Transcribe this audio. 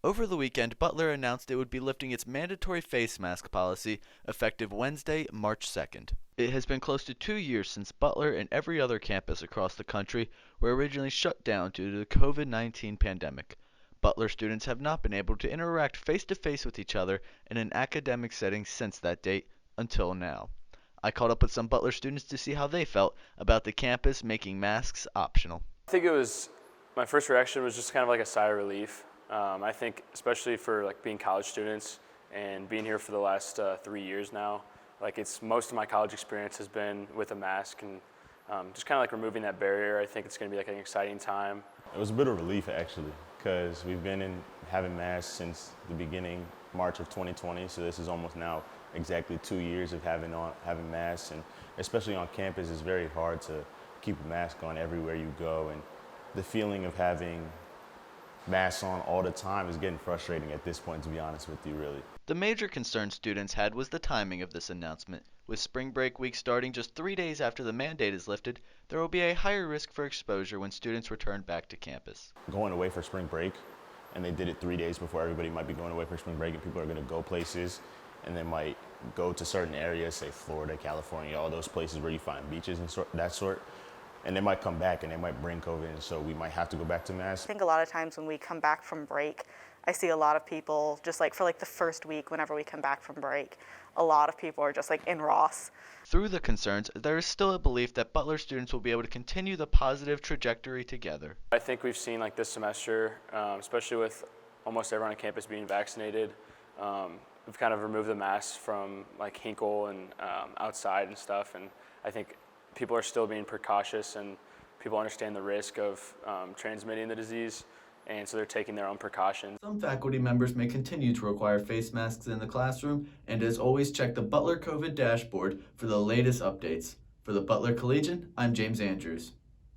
Over the weekend, Butler announced it would be lifting its mandatory face mask policy effective Wednesday, March 2nd. It has been close to 2 years since Butler and every other campus across the country were originally shut down due to the COVID-19 pandemic. Butler students have not been able to interact face to face with each other in an academic setting since that date until now. I caught up with some Butler students to see how they felt about the campus making masks optional. I think it was my first reaction was just kind of like a sigh of relief. I think especially for like being college students and being here for the last 3 years now, like it's most of my college experience has been with a mask and just kind of like removing that barrier. I think it's going to be like an exciting time. It was a bit of relief actually, because we've been having masks since the beginning, March of 2020. So this is almost now exactly 2 years of having masks, and especially on campus, it's very hard to keep a mask on everywhere you go, and the feeling of having masks on all the time is getting frustrating at this point, to be honest with you, really. The major concern students had was the timing of this announcement. With spring break week starting just 3 days after the mandate is lifted, there will be a higher risk for exposure when students return back to campus. Going away for spring break, and they did it 3 days before everybody might be going away for spring break, and people are going to go places, and they might go to certain areas, say Florida, California, all those places where you find beaches and that sort. And they might come back and they might bring COVID, and so we might have to go back to masks. I think a lot of times when we come back from break, I see a lot of people just like for like the first week whenever we come back from break, a lot of people are just like in Ross. Through the concerns, there is still a belief that Butler students will be able to continue the positive trajectory together. I think we've seen like this semester, especially with almost everyone on campus being vaccinated, we've kind of removed the masks from like Hinkle and outside and stuff, and I think people are still being precautious and people understand the risk of transmitting the disease, and so they're taking their own precautions. Some faculty members may continue to require face masks in the classroom, and as always, check the Butler COVID dashboard for the latest updates. For the Butler Collegian, I'm James Andrews.